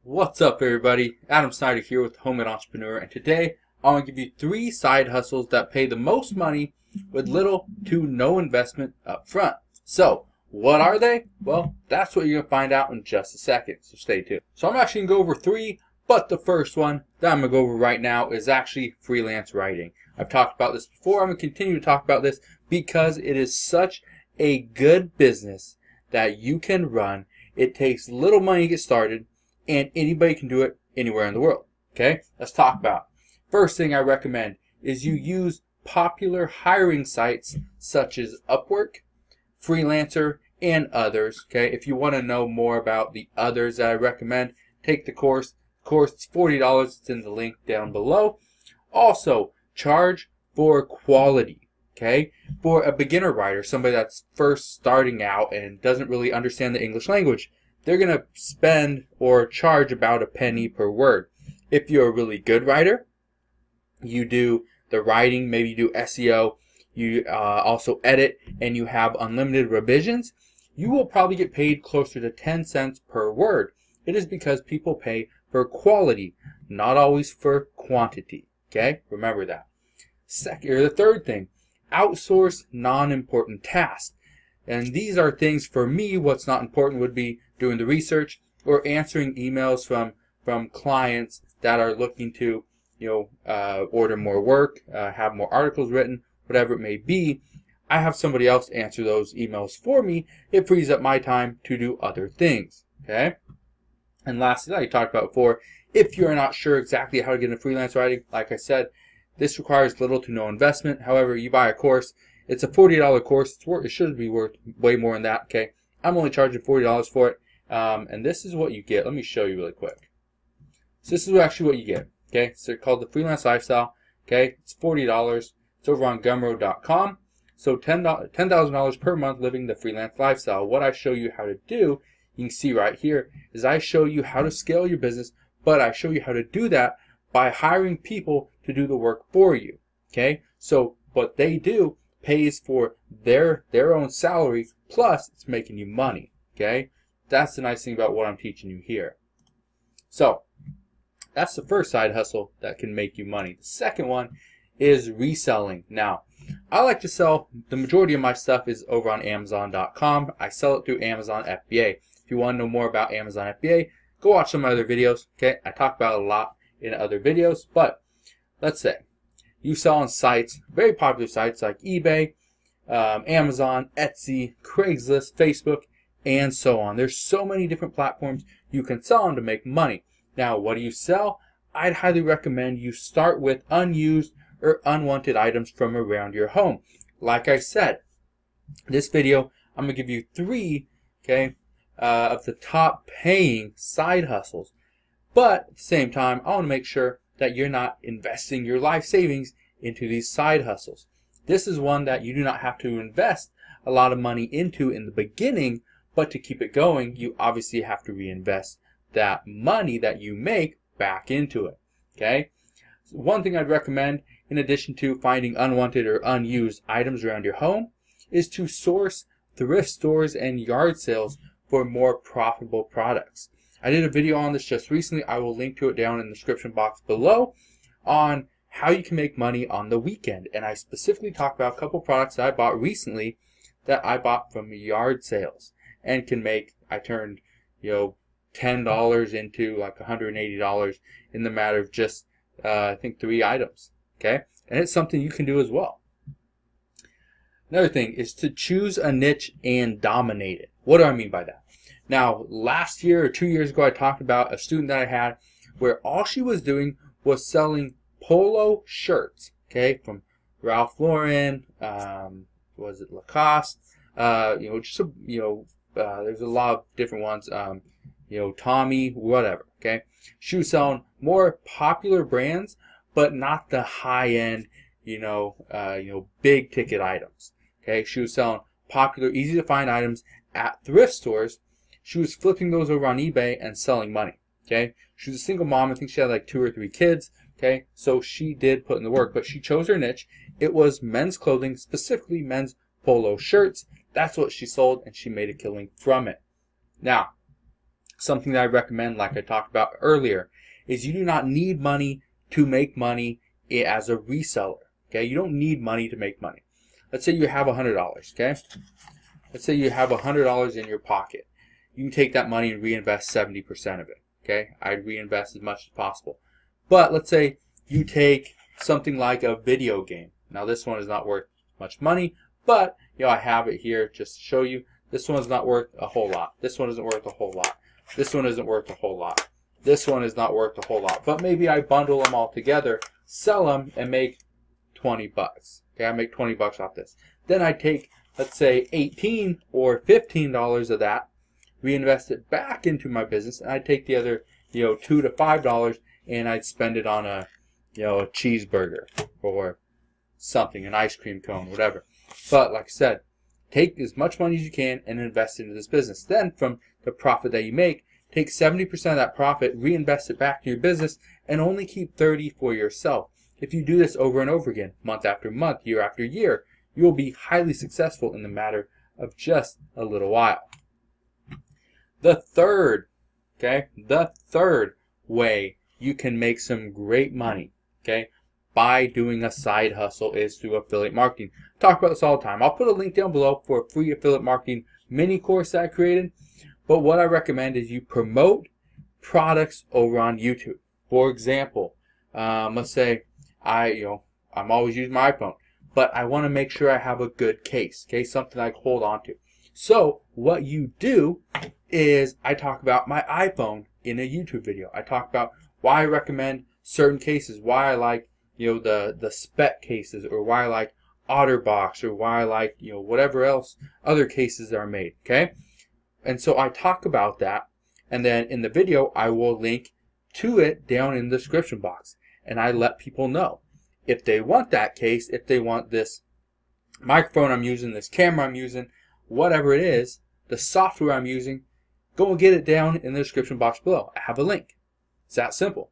What's up, everybody? Adam Snyder here with Home and Entrepreneur, and today I want to give you 3 side hustles that pay the most money with little to no investment up front. So, what are they? Well, that's what you're going to find out in just a second, so stay tuned. So I'm actually going to go over 3, but the first one that I'm going to go over right now is actually freelance writing. I've talked about this before. I'm going to continue to talk about this because it is such a good business that you can run. It takes little money to get started, and anybody can do it anywhere in the world. Okay, let's talk about it. First thing I recommend is you use popular hiring sites such as Upwork, Freelancer, and others. Okay, if you want to know more about the others that I recommend, take the course. The course is $40. It's in the link down below. Also, charge for quality. Okay, for a beginner writer, somebody that's first starting out and doesn't really understand the English language, they're going to spend or charge about a penny per word. If you're a really good writer, you do the writing, maybe you do SEO, you also edit, and you have unlimited revisions, you will probably get paid closer to 10 cents per word. It is because people pay for quality, not always for quantity. Okay, remember that. The third thing, outsource non-important tasks. And these are things for me. What's not important would be doing the research or answering emails from clients that are looking to, order more work, have more articles written, whatever it may be. I have somebody else answer those emails for me. It frees up my time to do other things. Okay. And lastly, like I talked about before, if you're not sure exactly how to get into freelance writing, like I said, this requires little to no investment. However, you buy a course. It's a $40 course. It should be worth way more than that. Okay, I'm only charging $40 for it, and this is what you get. Let me show you really quick. So this is actually what you get. Okay, so it's called the Freelance Lifestyle. Okay, it's $40. It's over on Gumroad.com. So $10,000 per month living the freelance lifestyle. What I show you how to do, you can see right here, is I show you how to scale your business, but I show you how to do that by hiring people to do the work for you. Okay, so what they do pays for their own salary, plus it's making you money. Okay, that's the nice thing about what I'm teaching you here. So that's the first side hustle that can make you money. The second one is reselling. Now, I like to sell, the majority of my stuff is over on Amazon.com. I sell it through Amazon FBA. If you want to know more about Amazon FBA, go watch some other videos. Okay, I talk about it a lot in other videos, but let's say you sell on sites, very popular sites like eBay, Amazon, Etsy, Craigslist, Facebook, and so on. There's so many different platforms you can sell on to make money. Now, what do you sell? I'd highly recommend you start with unused or unwanted items from around your home. Like I said, this video, I'm going to give you 3, of the top paying side hustles. But at the same time, I want to make sure that you're not investing your life savings into these side hustles. This is one that you do not have to invest a lot of money into in the beginning, but to keep it going, you obviously have to reinvest that money that you make back into it. Okay? So one thing I'd recommend, in addition to finding unwanted or unused items around your home, is to source thrift stores and yard sales for more profitable products. I did a video on this just recently. I will link to it down in the description box below on how you can make money on the weekend. And I specifically talk about a couple products that I bought recently that I bought from yard sales and can make, I turned, $10 into like $180 in the matter of just, I think 3 items. Okay. And it's something you can do as well. Another thing is to choose a niche and dominate it. What do I mean by that? Now, last year or 2 years ago, I talked about a student that I had where all she was doing was selling polo shirts, okay, from Ralph Lauren, was it Lacoste, there's a lot of different ones, Tommy, whatever, okay. She was selling more popular brands, but not the high-end, big ticket items, okay. She was selling popular, easy-to-find items at thrift stores. She was flipping those over on eBay and selling money. Okay, she was a single mom. I think she had like 2 or 3 kids. Okay, so she did put in the work, but she chose her niche. It was men's clothing, specifically men's polo shirts. That's what she sold, and she made a killing from it. Now, something that I recommend, like I talked about earlier, is you do not need money to make money as a reseller. Okay, you don't need money to make money. Let's say you have $100. Okay, let's say you have $100 in your pocket. You can take that money and reinvest 70% of it. Okay, I'd reinvest as much as possible. But let's say you take something like a video game. Now this one is not worth much money, but I have it here just to show you. This one's not worth a whole lot. This one isn't worth a whole lot. This one isn't worth a whole lot. This one is not worth a whole lot. But maybe I bundle them all together, sell them, and make 20 bucks. Okay, I make 20 bucks off this. Then I take, let's say, $18 or $15 of that, reinvest it back into my business, and I take the other, $2 to $5, and I'd spend it on a cheeseburger or something, an ice cream cone, whatever. But like I said, take as much money as you can and invest into this business. Then from the profit that you make, take 70% of that profit, reinvest it back to your business, and only keep 30 for yourself. If you do this over and over again, month after month, year after year, you will be highly successful in the matter of just a little while. The third way you can make some great money, by doing a side hustle is through affiliate marketing. I talk about this all the time. I'll put a link down below for a free affiliate marketing mini course that I created. But what I recommend is you promote products over on YouTube. For example, let's say I'm always using my iPhone, but I want to make sure I have a good case, something I can hold on to. So what you do is I talk about my iPhone in a YouTube video. I talk about why I recommend certain cases, why I like the spec cases, or why I like OtterBox, or why I like whatever else other cases that are made. And so I talk about that, and then in the video I will link to it down in the description box, and I let people know if they want that case, if they want this microphone I'm using, this camera I'm using, whatever it is, the software I'm using, go and get it down in the description box below. I have a link. It's that simple.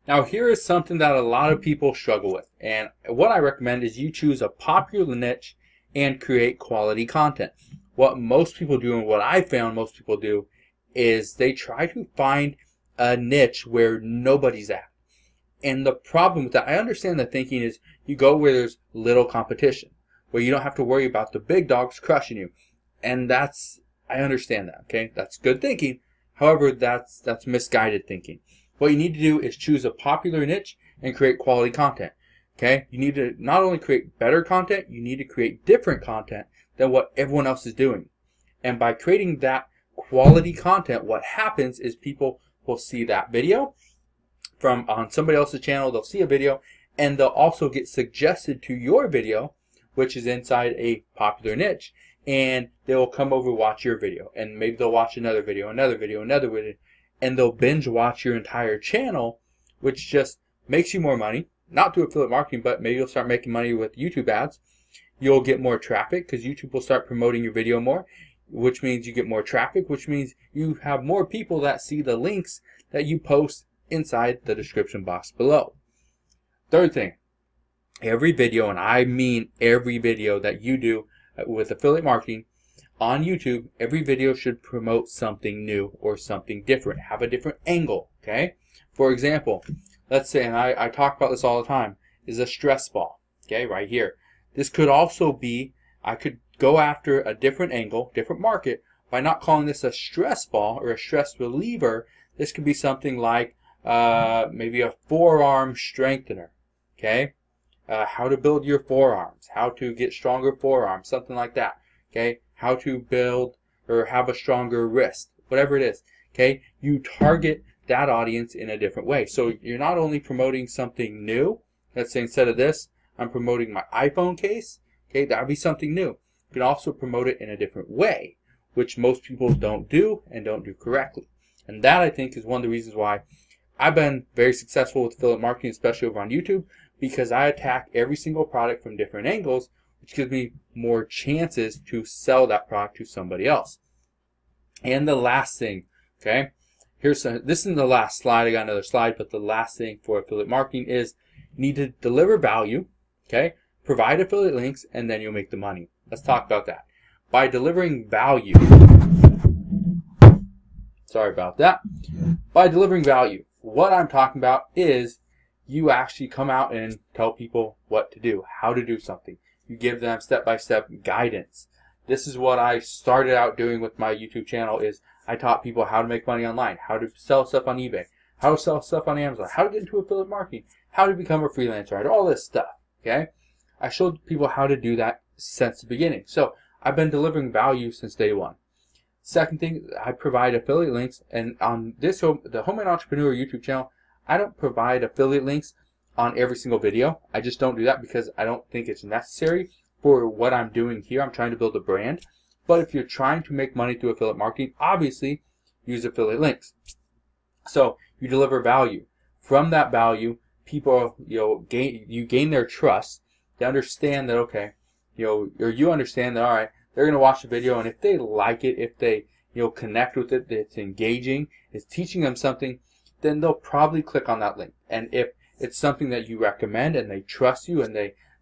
Now here is something that a lot of people struggle with, and what I recommend is you choose a popular niche and create quality content. What most people do, and what I found most people do, is they try to find a niche where nobody's at. And the problem with that, I understand the thinking is you go where there's little competition, where you don't have to worry about the big dogs crushing you. And I understand that, That's good thinking. However, that's misguided thinking. What you need to do is choose a popular niche and create quality content. You need to not only create better content, you need to create different content than what everyone else is doing. And by creating that quality content, what happens is people will see that video from on somebody else's channel. They'll see a video, and they'll also get suggested to your video, which is inside a popular niche, and they will come over and watch your video, and maybe they'll watch another video, another video, another video, and they'll binge watch your entire channel, which just makes you more money. Not through affiliate marketing, but maybe you'll start making money with YouTube ads. You'll get more traffic because YouTube will start promoting your video more, which means you get more traffic, which means you have more people that see the links that you post inside the description box below. Third thing, every video, and I mean every video that you do with affiliate marketing on YouTube, every video should promote something new or something different, have a different angle. For example, let's say, and I talk about this all the time, is a stress ball, right here. This could also be, I could go after a different angle, different market, by not calling this a stress ball or a stress reliever. This could be something like maybe a forearm strengthener, how to build your forearms, how to get stronger forearms, something like that, how to build or have a stronger wrist, whatever it is, you target that audience in a different way. So you're not only promoting something new. Let's say instead of this, I'm promoting my iPhone case. That would be something new. You can also promote it in a different way, which most people don't do and don't do correctly. And that, I think, is one of the reasons why I've been very successful with affiliate marketing, especially over on YouTube, because I attack every single product from different angles, which gives me more chances to sell that product to somebody else. And the last thing, this isn't the last slide. I got another slide, but the last thing for affiliate marketing is you need to deliver value, provide affiliate links, and then you'll make the money. Let's talk about that. By delivering value, Sorry about that. By delivering value, what I'm talking about is you actually come out and tell people what to do, how to do something. You give them step-by-step guidance. This is what I started out doing with my YouTube channel is I taught people how to make money online, how to sell stuff on eBay, how to sell stuff on Amazon, how to get into affiliate marketing, how to become a freelance writer, all this stuff, okay? I showed people how to do that since the beginning. So I've been delivering value since day one. Second thing, I provide affiliate links, and on the Homemade Entrepreneur YouTube channel, I don't provide affiliate links on every single video. I just don't do that because I don't think it's necessary for what I'm doing here. I'm trying to build a brand. But if you're trying to make money through affiliate marketing, obviously use affiliate links. So you deliver value. From that value, people you gain their trust. They understand that or you understand that all right, they're going to watch the video, and if they like it, if they connect with it, that it's engaging, it's teaching them something, then they'll probably click on that link. And if it's something that you recommend and they trust you and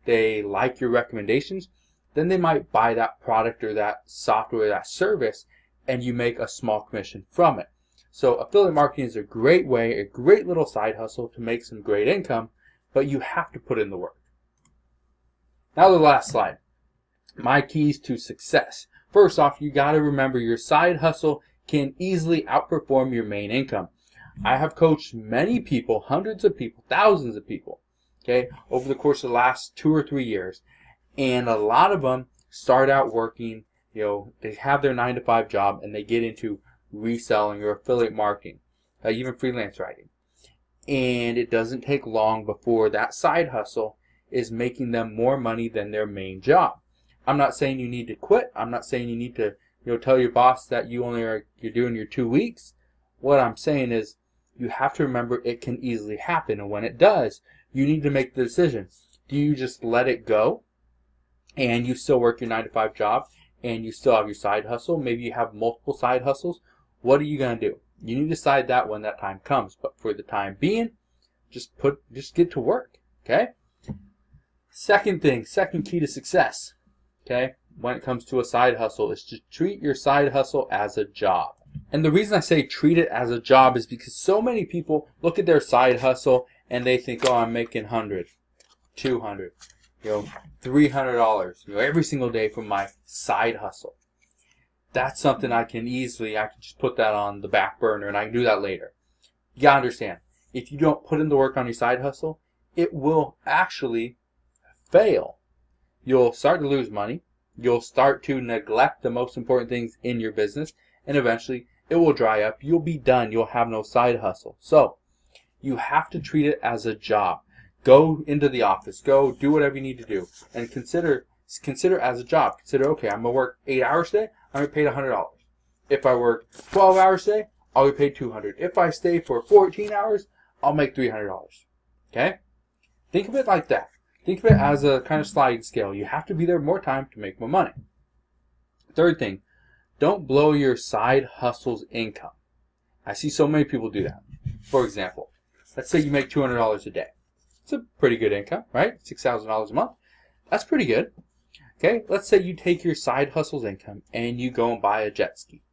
they like your recommendations, then they might buy that product or that software or that service, and you make a small commission from it. So affiliate marketing is a great way, a great little side hustle to make some great income, but you have to put in the work. Now the last slide. My keys to success. First off, you got to remember your side hustle can easily outperform your main income. I have coached many people, hundreds of people, thousands of people, okay, over the course of the last 2 or 3 years. And a lot of them start out working, they have their 9-to-5 job and they get into reselling or affiliate marketing, even freelance writing. And it doesn't take long before that side hustle is making them more money than their main job. I'm not saying you need to quit. I'm not saying you need to, tell your boss that you're doing your 2 weeks. What I'm saying is you have to remember it can easily happen. And when it does, you need to make the decision. Do you just let it go and you still work your 9-to-5 job and you still have your side hustle? Maybe you have multiple side hustles. What are you going to do? You need to decide that when that time comes. But for the time being, just get to work, okay? Second key to success, okay, when it comes to a side hustle is to treat your side hustle as a job. And the reason I say treat it as a job is because so many people look at their side hustle and they think, oh, I'm making $100, $200, $300, every single day from my side hustle. That's something I can just put that on the back burner and I can do that later. You gotta understand, if you don't put in the work on your side hustle, it will actually fail. You'll start to lose money. You'll start to neglect the most important things in your business, and eventually it will dry up. You'll be done. You'll have no side hustle. So you have to treat it as a job. Go into the office. Go do whatever you need to do, and consider as a job. Consider, okay, I'm gonna work 8 hours a day. I'm gonna be paid $100. If I work 12 hours a day, I'll be paid $200. If I stay for 14 hours, I'll make $300. Okay? Think of it like that. Think of it as a kind of sliding scale. You have to be there more time to make more money. Third thing, don't blow your side hustle's income. I see so many people do that. For example, let's say you make $200 a day. It's a pretty good income, right? $6,000 a month. That's pretty good. Okay, let's say you take your side hustle's income and you go and buy a jet ski.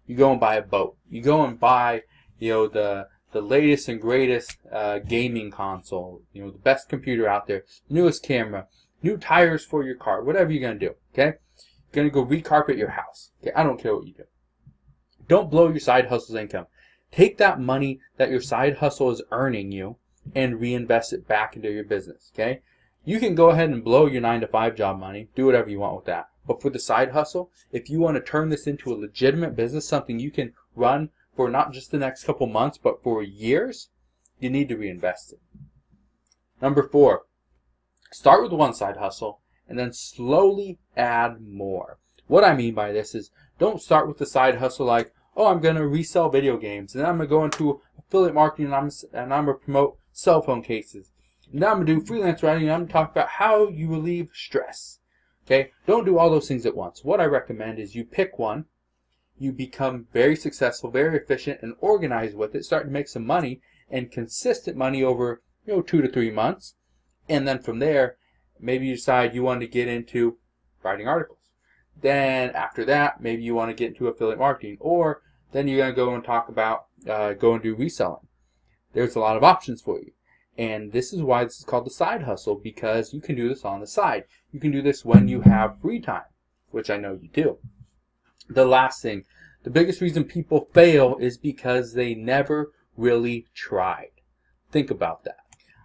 You go and buy a boat. You go and buy, the latest and greatest gaming console, the best computer out there, newest camera, new tires for your car, whatever you're going to do, okay? You're going to go recarpet your house, okay? I don't care what you do. Don't blow your side hustle's income. Take that money that your side hustle is earning you and reinvest it back into your business, okay? You can go ahead and blow your 9-to-5 job money, do whatever you want with that. But for the side hustle, if you want to turn this into a legitimate business, something you can run for not just the next couple months, but for years, you need to reinvest it. Number 4, start with one side hustle and then slowly add more. What I mean by this is don't start with the side hustle like, oh, I'm going to resell video games, and I'm going to go into affiliate marketing, and I'm going to promote cell phone cases. Now I'm going to do freelance writing, and I'm going to talk about how you relieve stress. Okay? Don't do all those things at once. What I recommend is you pick one, you become very successful, very efficient, and organized with it, start to make some money, and consistent money over 2 to 3 months. And then from there, maybe you decide you want to get into writing articles. Then after that, maybe you want to get into affiliate marketing, or Then you're going to go and talk about go and do reselling. There's a lot of options for you. And this is why this is called the side hustle, because you can do this on the side. You can do this when you have free time, which I know you do. The last thing, the biggest reason people fail is because they never really tried. Think about that.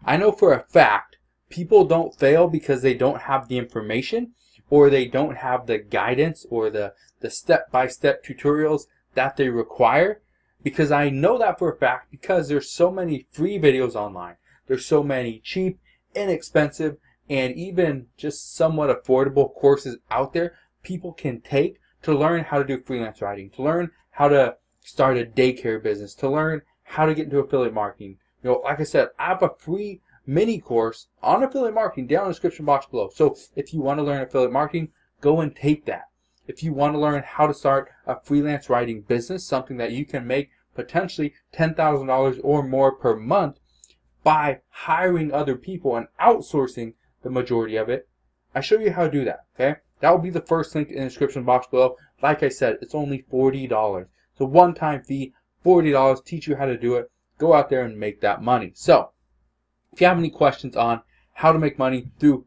I know for a fact people don't fail because they don't have the information, or they don't have the guidance or the step-by-step tutorials that they require. Because I know that for a fact because there's so many free videos online. There's so many cheap, inexpensive, and even just somewhat affordable courses out there people can take to learn how to do freelance writing, to learn how to start a daycare business, to learn how to get into affiliate marketing. You know, like I said, I have a free mini course on affiliate marketing down in the description box below. So if you want to learn affiliate marketing, go and take that. If you want to learn how to start a freelance writing business, something that you can make potentially $10,000 or more per month by hiring other people and outsourcing the majority of it, I show you how to do that, okay? That will be the first link in the description box below. Like I said, it's only $40. It's a one-time fee, $40, teach you how to do it. Go out there and make that money. So, if you have any questions on how to make money through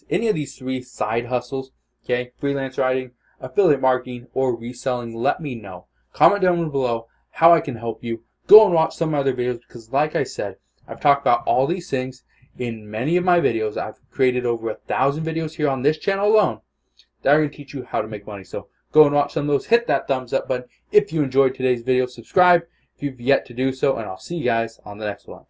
any of these three side hustles, okay, freelance writing, affiliate marketing, or reselling, let me know. Comment down below how I can help you. Go and watch some other videos because, like I said, I've talked about all these things in many of my videos. I've created over 1,000 videos here on this channel alone that are going to teach you how to make money. So go and watch some of those. Hit that thumbs up button if you enjoyed today's video. Subscribe if you've yet to do so, and I'll see you guys on the next one.